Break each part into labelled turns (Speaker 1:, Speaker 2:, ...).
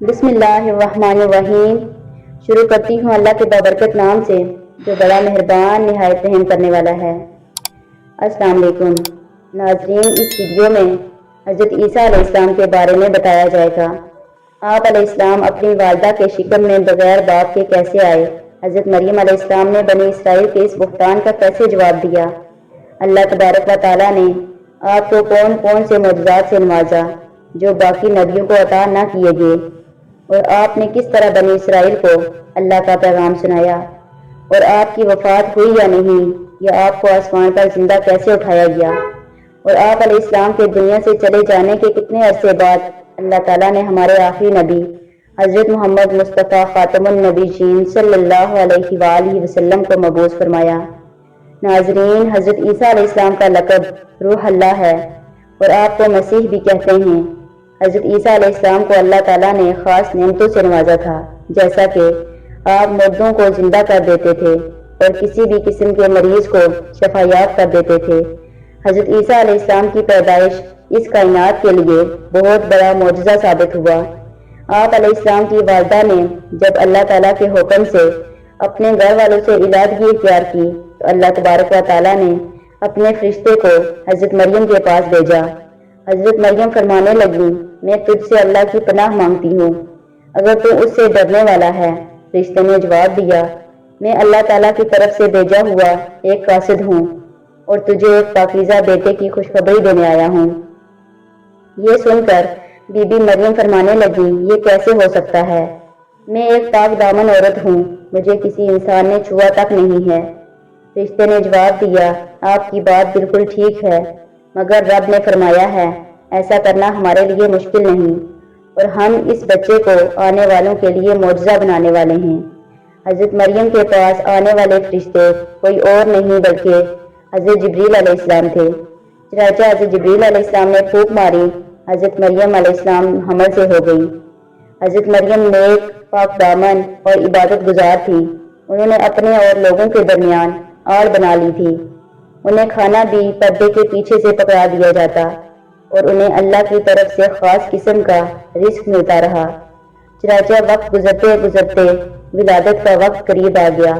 Speaker 1: بسم اللہ الرحمن الرحیم۔ شروع کرتی ہوں اللہ کے بابرکت نام سے جو بڑا مہربان نہایت رحم کرنے والا ہے۔ السلام علیکم ناظرین، اس ویڈیو میں حضرت عیسیٰ علیہ السلام کے بارے میں بتایا جائے گا۔ آپ علیہ السلام اپنی والدہ کے شکم میں بغیر باپ کے کیسے آئے؟ حضرت مریم علیہ السلام نے بنی اسرائیل کے اس بہتان کا کیسے جواب دیا؟ اللہ تبارک و تعالیٰ نے آپ کو کون کون سے معجزات سے نوازا جو باقی نبیوں کو عطا نہ کیے گئے، اور آپ نے کس طرح بنی اسرائیل کو اللہ کا پیغام سنایا، اور آپ کی وفات ہوئی یا نہیں، یا آپ کو آسمان پر زندہ کیسے اٹھایا گیا، اور آپ علیہ السلام کے دنیا سے چلے جانے کے کتنے عرصے بعد اللہ تعالیٰ نے ہمارے آخری نبی حضرت محمد مصطفیٰ خاتم النبیین صلی اللہ علیہ وآلہ وسلم کو مبعوث فرمایا۔ ناظرین، حضرت عیسیٰ علیہ السلام کا لقب روح اللہ ہے، اور آپ کو مسیح بھی کہتے ہیں۔ حضرت عیسیٰ علیہ السلام کو اللہ تعالیٰ نے خاص نعمتوں سے نوازا تھا، جیسا کہ آپ مردوں کو زندہ کر دیتے تھے اور کسی بھی قسم کے مریض کو شفایاب کر دیتے تھے۔ حضرت عیسیٰ علیہ السلام کی پیدائش اس کائنات کے لیے بہت بڑا معجزہ ثابت ہوا۔ آپ علیہ السلام کی والدہ نے جب اللہ تعالیٰ کے حکم سے اپنے گھر والوں سے علیحدگی اختیار کی تو اللہ تبارک و تعالیٰ نے اپنے فرشتے کو حضرت مریم کے پاس بھیجا۔ حضرت مریم فرمانے لگی، میں تجھ سے اللہ کی پناہ مانگتی ہوں اگر تو اس سے ڈرنے والا ہے۔ فرشتے نے جواب دیا، میں اللہ تعالیٰ کی طرف سے بھیجا ہوا ایک قاصد ہوں اور تجھے ایک پاکیزہ بیٹے کی خوشخبری دینے آیا ہوں۔ یہ سن کر بی بی مریم فرمانے لگی، یہ کیسے ہو سکتا ہے؟ میں ایک پاک دامن عورت ہوں، مجھے کسی انسان نے چھوا تک نہیں ہے۔ فرشتے نے جواب دیا، آپ کی بات بالکل ٹھیک ہے، مگر رب نے فرمایا ہے ایسا کرنا ہمارے لیے مشکل نہیں، اور ہم اس بچے کو آنے والوں کے لیے معجزہ بنانے والے ہیں۔ حضرت مریم کے پاس آنے والے فرشتے کوئی اور نہیں بلکہ حضرت جبریل علیہ السلام تھے۔ چنانچہ حضرت جبریل علیہ السلام نے پھونک ماری، حضرت مریم علیہ السلام حمل سے ہو گئی۔ حضرت مریم نیک، پاک دامن اور عبادت گزار تھی۔ انہوں نے اپنے اور لوگوں کے درمیان آڑ بنا لی تھی۔ انہیں کھانا بھی پردے کے پیچھے سے پکڑا دیا جاتا، اور انہیں اللہ کی طرف سے خاص قسم کا رزق ملتا رہا۔ چنانچہ وقت گزرتے گزرتے ولادت کا وقت قریب آ گیا۔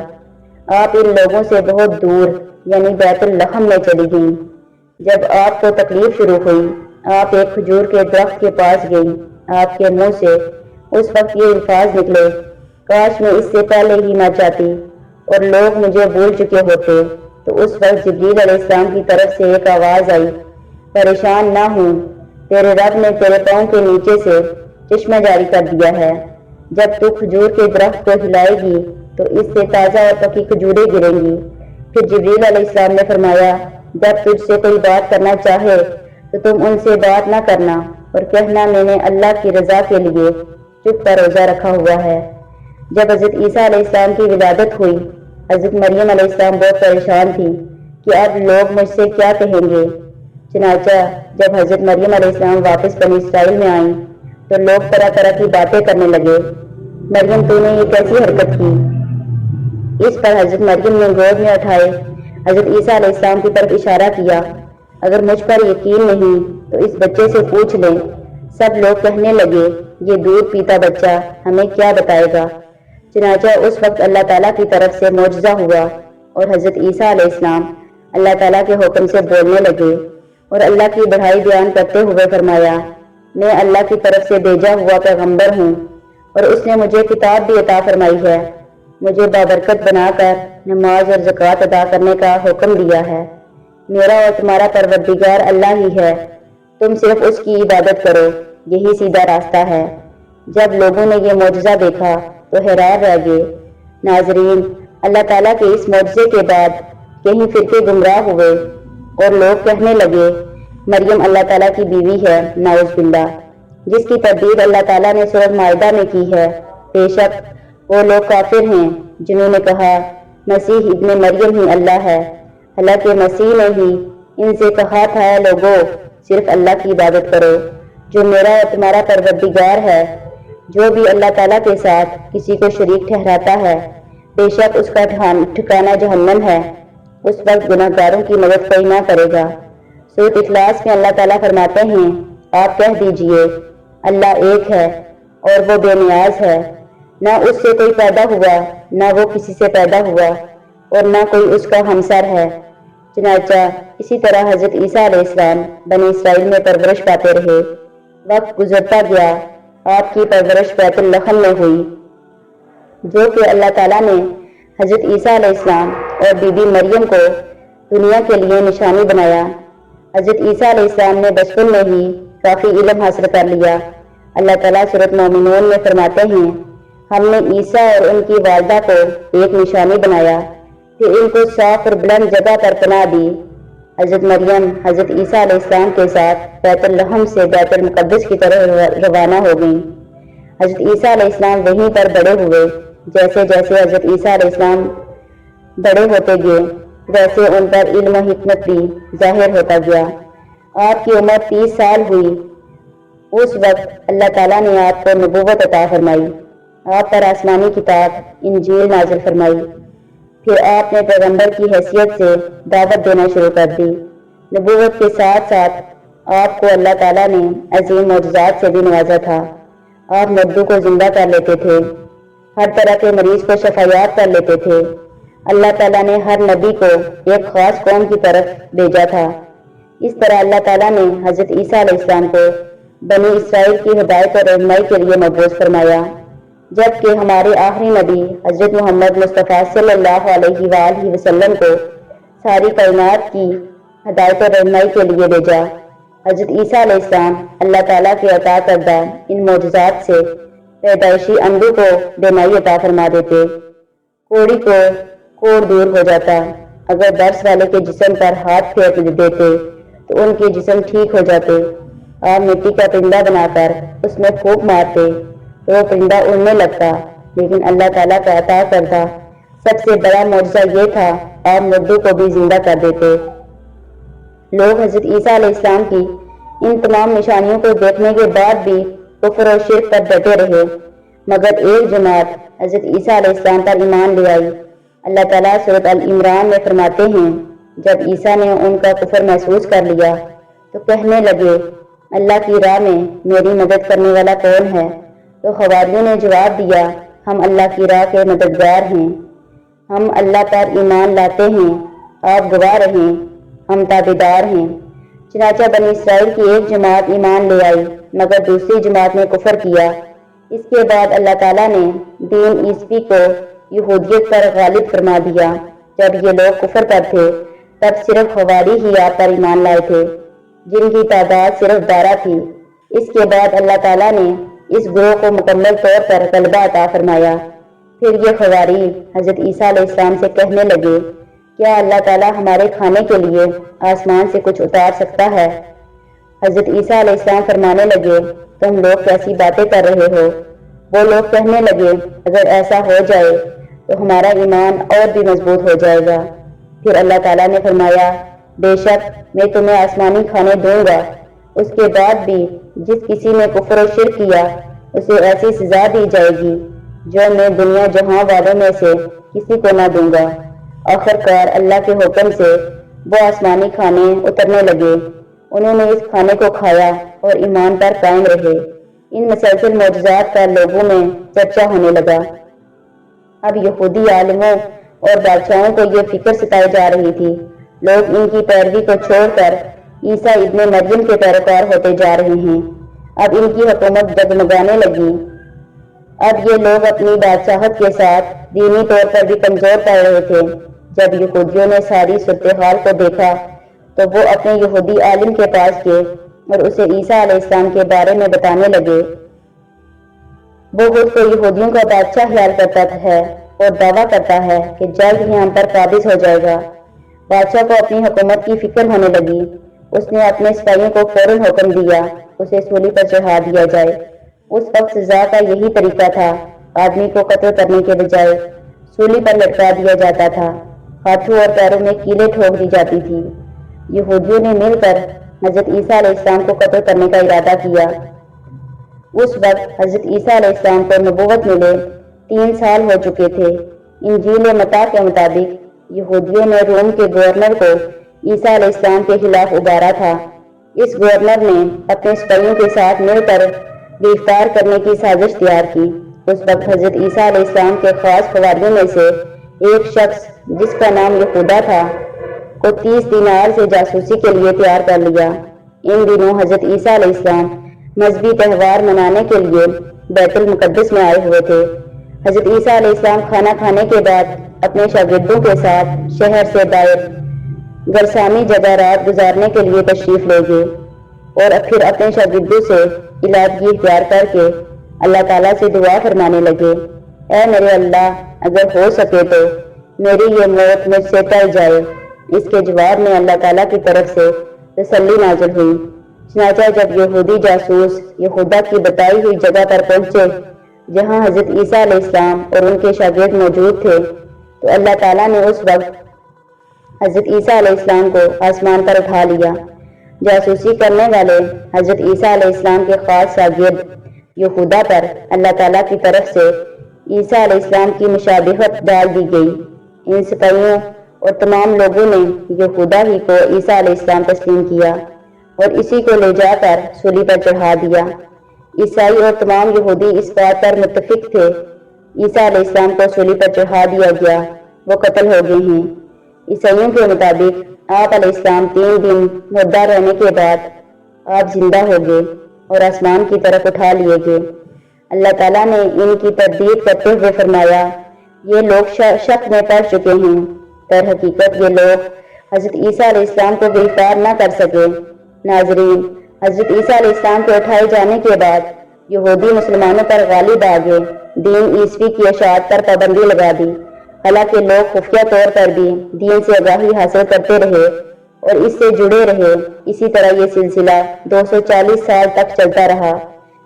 Speaker 1: آپ ان لوگوں سے بہت دور یعنی بیت الحم میں چلی گئیں۔ جب آپ کو تکلیف شروع ہوئی، آپ ایک کھجور کے درخت کے پاس گئیں۔ آپ کے منہ سے اس وقت یہ الفاظ نکلے، کاش میں اس سے پہلے ہی نہ جاتی اور لوگ مجھے بھول چکے ہوتے۔ تو اس وقت جبریل علیہ السلام کی طرف سے ایک آواز آئی، پریشان نہ ہوں، تیرے رب نے تیرے پاؤں کے نیچے سے چشمہ جاری کر دیا ہے۔ جب تو کھجور کے درخت کو ہلائے گی تو اس سے تازہ اور پکی کھجوریں گریں گی۔ پھر جبریل علیہ السلام نے فرمایا، جب تجھ سے کوئی بات کرنا چاہے تو تم ان سے بات نہ کرنا اور کہنا میں نے اللہ کی رضا کے لیے چپ کا روزہ رکھا ہوا ہے۔ جب حضرت عیسیٰ علیہ السلام کی ولادت ہوئی، حضرت مریم علیہ السلام بہت پریشان تھی کہ اب لوگ مجھ سے کیا کہیں گے۔ چنانچہ جب حضرت مریم علیہ السلام واپس بنی اسرائیل میں آئیں تو لوگ طرح طرح کی باتیں کرنے لگے، مریم تو نے یہ کیسی حرکت کی؟ اس پر حضرت مریم نے گود میں اٹھائے حضرت عیسیٰ علیہ السلام کی طرف اشارہ کیا، اگر مجھ پر یقین نہیں تو اس بچے سے پوچھ لیں۔ سب لوگ کہنے لگے، یہ دودھ پیتا بچہ ہمیں کیا بتائے گا؟ چنانچہ اس وقت اللہ تعالیٰ کی طرف سے معجزہ ہوا اور حضرت عیسیٰ علیہ السلام اللہ تعالیٰ کے حکم سے بولنے لگے، اور اللہ کی بڑائی بیان کرتے ہوئے فرمایا، میں اللہ کی طرف سے بھیجا ہوا پیغمبر ہوں، اور اس نے مجھے کتاب بھی عطا فرمائی ہے، مجھے بابرکت بنا کر نماز اور زکوٰۃ ادا کرنے کا حکم دیا ہے۔ میرا اور تمہارا پروردگار اللہ ہی ہے، تم صرف اس کی عبادت کرو، یہی سیدھا راستہ ہے۔ جب لوگوں نے یہ معجزہ دیکھا تو حیران رہ گئے۔ ناظرین، اللہ تعالیٰ کے اس معجزے کے بعد کہیں فرقے گمراہ ہوئے اور لوگ کہنے لگے مریم اللہ تعالیٰ کی بیوی ہے، نعوذ باللہ، جس کی تردید اللہ تعالیٰ نے سورۃ مائدہ میں کی ہے۔ بے شک وہ لوگ کافر ہیں جنہوں نے کہا مسیح ابن مریم ہی اللہ ہے، حالانکہ مسیح نے ہی ان سے کہا تھا، اے لوگو صرف اللہ کی عبادت کرو جو میرا اور تمہارا پروردگار ہے۔ جو بھی اللہ تعالیٰ کے ساتھ کسی کو شریک ٹھہراتا ہے بے شک اس کا ٹھکانہ جہنم ہے، اس وقت گناہ گاروں کی مدد کوئی نہ کرے گا۔ سورۃ اخلاص میں اللہ تعالیٰ فرماتے ہیں، آپ کہہ دیجئے اللہ ایک ہے، اور وہ بے نیاز ہے، نہ اس سے کوئی پیدا ہوا، نہ وہ کسی سے پیدا ہوا، اور نہ کوئی اس کا ہمسر ہے۔ چنانچہ اسی طرح حضرت عیسیٰ علیہ السلام بنی اسرائیل میں پرورش پاتے رہے۔ وقت گزرتا گیا، آپ کی پرورش بیت لحم میں ہوئی، جو کہ اللہ تعالیٰ نے حضرت عیسیٰ علیہ السلام اور بی بی مریم کو دنیا کے لیے نشانی بنایا۔ حضرت عیسیٰ علیہ السلام نے بچپن میں ہی کافی علم حاصل کر لیا۔ اللہ تعالیٰ سورۃ مومنون میں فرماتے ہیں، ہم نے عیسیٰ اور ان کی والدہ کو ایک نشانی بنایا، پھر ان کو صاف اور بلند جگہ پر پناہ دی۔ حضرت مریم حضرت عیسیٰ علیہ السلام کے ساتھ بیت لحم سے بیت المقدس کی طرف روانہ ہو گئیں۔ حضرت عیسیٰ علیہ السلام وہیں پر بڑے ہوئے۔ جیسے جیسے حضرت عیسیٰ علیہ السلام بڑے ہوتے گئے، ویسے ان پر علم و حکمت بھی ظاہر ہوتا گیا۔ آپ کی عمر 30 سال ہوئی۔ اس وقت اللہ تعالیٰ نے آپ کو نبوت عطا فرمائی، آپ پر آسمانی کتاب انجیل نازل فرمائی، پھر آپ نے پیغمبر کی حیثیت سے دعوت دینا شروع کر دی۔ نبوت کے ساتھ ساتھ آپ کو اللہ تعالیٰ نے عظیم معجزات سے بھی نوازا تھا۔ آپ مردوں کو زندہ کر لیتے تھے، ہر طرح کے مریض کو شفایاب کر لیتے تھے۔ اللہ تعالیٰ نے ہر نبی کو ایک خاص قوم کی طرف بھیجا تھا۔ اس طرح اللہ تعالیٰ نے حضرت عیسیٰ علیہ السلام کو بنی اسرائیل کی ہدایت اور رہنمائی کے لیے مبعوث فرمایا، جبکہ ہمارے آخری نبی حضرت محمد مصطفیٰ صلی اللہ علیہ وآلہ وسلم کو ساری کائنات کی ہدایت اور رہنمائی کے لیے بھیجا۔ حضرت عیسیٰ علیہ السلام اللہ تعالیٰ کے عطا کردہ ان معجزات سے پیدائشی اندھے کو بینائی عطا فرما دیتے، کوڑی کو کوڑ دور ہو جاتا، اگر درس والے کے جسم پر ہاتھ پھیر دیتے تو ان کے جسم ٹھیک ہو جاتے۔ آپ مٹی کا پرندہ بنا کر اس میں پھونک مارتے تو وہ پرندہ اڑنے لگتا، لیکن اللہ تعالیٰ کا عطا کردہ سب سے بڑا معجزہ یہ تھا، آپ مردوں کو بھی زندہ کر دیتے۔ لوگ حضرت عیسیٰ علیہ السلام کی ان تمام نشانیوں کو دیکھنے کے بعد بھی کفر اور شرک پر ڈٹے رہے، مگر ایک جماعت حضرت عیسیٰ علیہ السلام پر ایمان لے آئی۔ اللہ تعالیٰ سورۃ العمران میں فرماتے ہیں، جب عیسیٰ نے ان کا کفر محسوس کر لیا تو کہنے لگے، اللہ کی راہ میں میری مدد کرنے والا کون ہے؟ تو حواریوں نے جواب دیا، ہم اللہ کی راہ کے مددگار ہیں، ہم اللہ پر ایمان لاتے ہیں، آپ گواہ رہیں، ہم تابعدار ہیں۔ چنانچہ بنی اسرائیل کی ایک جماعت ایمان لے آئی، مگر دوسری جماعت نے کفر کیا۔ اس کے بعد اللہ تعالیٰ نے دین عیسوی کو یہودیت پر غالب فرما دیا۔ جب یہ لوگ کفر پر تھے تب صرف حواری ہی آپ پر ایمان لائے تھے، جن کی تعداد صرف 12 تھی۔ اس کے بعد اللہ تعالیٰ نے اس گروہ کو مکمل طور پر غلبہ عطا فرمایا۔ پھر یہ حواری حضرت عیسیٰ علیہ السلام سے کہنے لگے، کیا اللہ تعالیٰ ہمارے کھانے کے لیے آسمان سے کچھ اتار سکتا ہے؟ حضرت عیسیٰ علیہ السلام فرمانے لگے، تم لوگ کیسی باتیں کر رہے ہو؟ وہ لوگ کہنے لگے، اگر ایسا ہو جائے تو ہمارا ایمان اور بھی مضبوط ہو جائے گا۔ پھر اللہ تعالیٰ نے فرمایا، بے شک میں تمہیں آسمانی کھانے دوں گا، اس کے بعد بھی جس کسی نے کفر و شرک کیا اسے ایسی سزا دی جائے گی جو میں دنیا جہاں والوں میں سے کسی کو نہ دوں گا۔ آخرکار اللہ کے حکم سے وہ آسمانی کھانے اترنے لگے، انہوں نے اس کھانے کو کھایا اور ایمان پر قائم رہے۔ ان مسلسل معجزات کا لوگوں میں چرچا ہونے لگا۔ اب یہودی عالموں اور بادشاہوں کو یہ فکر ستائی جا رہی تھی، لوگ ان کی پیروی کو چھوڑ کر عیسیٰ ابن مریم کے پیروکار ہوتے جا رہے ہیں۔ اب ان کی حکومت ڈگمگانے لگی۔ اب یہ لوگ اپنی بادشاہت کے ساتھ دینی طور پر بھی کمزور پڑ رہے تھے۔ جب یہودیوں نے ساری صورتحال کو دیکھا تو وہ اپنے یہودی عالم کے پاس گئے اور اسے عیسیٰ علیہ السلام کے بارے میں بتانے لگے۔ وہ خود کو یہودیوں کا بادشاہ خیال کرتا ہے اور دعویٰ کرتا ہے کہ جلد ہی ہم پر قابض ہو جائے گا۔ بادشاہ کو اپنی حکومت کی فکر ہونے لگی۔ اس نے اپنے سپاہیوں کو فوراً حکم دیا اسے سولی پر چڑھا دیا جائے۔ اس وقت سزا کا یہی طریقہ تھا، آدمی کو قتل کرنے کے بجائے سولی پر لٹکا دیا جاتا تھا، ہاتھوں اور پیروں میں کیلیں ٹھوک دی جاتی تھی۔ یہودیوں نے مل کر حضرت عیسیٰ علیہ السلام کو قتل کرنے کا ارادہ کیا۔ اس وقت حضرت عیسیٰ علیہ السلام کو نبوت ملے 3 سال ہو چکے تھے۔ انجیل متی کے مطابق یہودیوں نے روم کے گورنر کو عیسیٰ علیہ السلام کے خلاف ابھارا تھا۔ اس گورنر نے اپنے سپاہیوں کے ساتھ مل کر گرفتار کرنے کی سازش تیار کی۔ اس وقت حضرت عیسیٰ علیہ السلام کے خاص حواریوں میں سے ایک شخص جس کا نام یہودا تھا کو 30 دینار سے جاسوسی کے لیے تیار کر لیا۔ ان دنوں حضرت عیسیٰ علیہ السلام مذہبی تہوار منانے کے لیے بیت المقدس میں آئے ہوئے تھے۔ حضرت عیسیٰ علیہ السلام کھانا کھانے کے بعد اپنے شاگردوں کے ساتھ شہر سے باہر گرسامی جگہ رات گزارنے کے لیے تشریف لے گئے اور پھر اپنے شاگردوں سے علیحدگی اختیار کر کے اللہ تعالیٰ سے دعا فرمانے لگے، اے میرے اللہ، اگر ہو سکے تو میری یہ موت مجھ سے ٹل جائے۔ اس کے جواب میں اللہ تعالیٰ کی طرف سے تسلی نازل ہوئی۔ چنانچہ جب یہودی جاسوس یہودا کی بتائی ہوئی جگہ پر پہنچے جہاں حضرت عیسیٰ علیہ السلام اور ان کے شاگرد موجود تھے، تو اللہ تعالیٰ نے اس وقت حضرت عیسیٰ علیہ السلام کو آسمان پر اٹھا لیا۔ جاسوسی کرنے والے حضرت عیسیٰ علیہ السلام کے خاص شاگرد یہودا پر اللہ تعالیٰ کی طرف سے عیسیٰ علیہ السلام کی مشابہت ڈال دی گئی۔ ان سپاہیوں اور تمام لوگوں نے یہودا ہی کو عیسیٰ علیہ السلام تسلیم کیا اور اسی کو لے جا کر سولی پر چڑھا دیا۔ عیسائی اور تمام یہودی اس بات پر متفق تھے، عیسیٰ علیہ السلام کو سولی پر چڑھا دیا گیا، وہ قتل ہو گئے ہیں۔ عیسائیوں کے مطابق آپ علیہ السلام 3 دن مردہ رہنے کے بعد آپ زندہ ہو گئے اور آسمان کی طرف اٹھا لیے گئے۔ اللہ تعالیٰ نے ان کی تردید کرتے ہوئے فرمایا، یہ لوگ شک میں پڑ چکے ہیں، در حقیقت یہ لوگ حضرت عیسیٰ علیہ السلام کو گرفتار نہ کر سکے۔ ناظرین، حضرت عیسیٰ علیہ السلام کے اٹھائے جانے کے بعد یہودی مسلمانوں پر غالب آ گئے، دین عیسوی کی اشاعت پر پابندی لگا دی، حالانکہ لوگ خفیہ طور پر بھی دین سے آگاہی حاصل کرتے رہے اور اس سے جڑے رہے۔ اسی طرح یہ سلسلہ 240 سال تک چلتا رہا،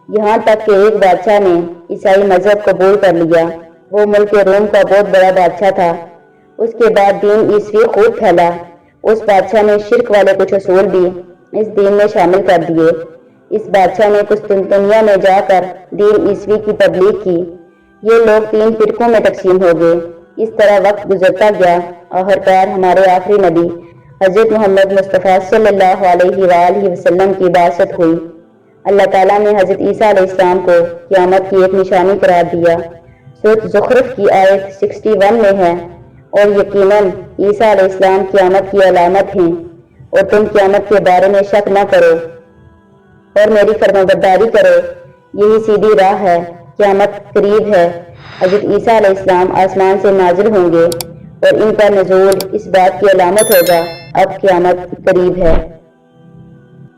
Speaker 1: یہاں تک کہ ایک بادشاہ نے عیسائی مذہب قبول کر لیا۔ وہ ملک روم کا بہت بڑا بادشاہ تھا۔ اس کے بعد دین عیسوی خوب پھیلا۔ اس بادشاہ نے شرک والے کچھ اصول بھی اس دین میں شامل کر دیے۔ اس بادشاہ نے قسطنطنیہ میں جا کر دین عیسوی کی تبلیغ کی۔ یہ لوگ 3 فرقوں میں تقسیم ہو گئے۔ اس طرح وقت گزرتا گیا، آخرکار ہمارے آخری نبی حضرت محمد مصطفیٰ صلی اللہ علیہ وآلہ وسلم کی بعثت ہوئی۔ اللہ تعالیٰ نے حضرت عیسیٰ علیہ السلام کو قیامت کی ایک نشانی قرار دیا۔ سورۃ زخرف کی آیت 61 میں ہے، اور یقیناً عیسیٰ علیہ السلام قیامت کی علامت ہیں، اور تم قیامت کے بارے میں شک نہ کرو اور میری فرمانبرداری کرو، یہی سیدھی راہ ہے، قیامت قریب ہے۔ حضرت عیسیٰ علیہ السلام آسمان سے نازل ہوں گے اور ان کا نزول اس بات کی علامت ہوگا، اب قیامت قریب ہے۔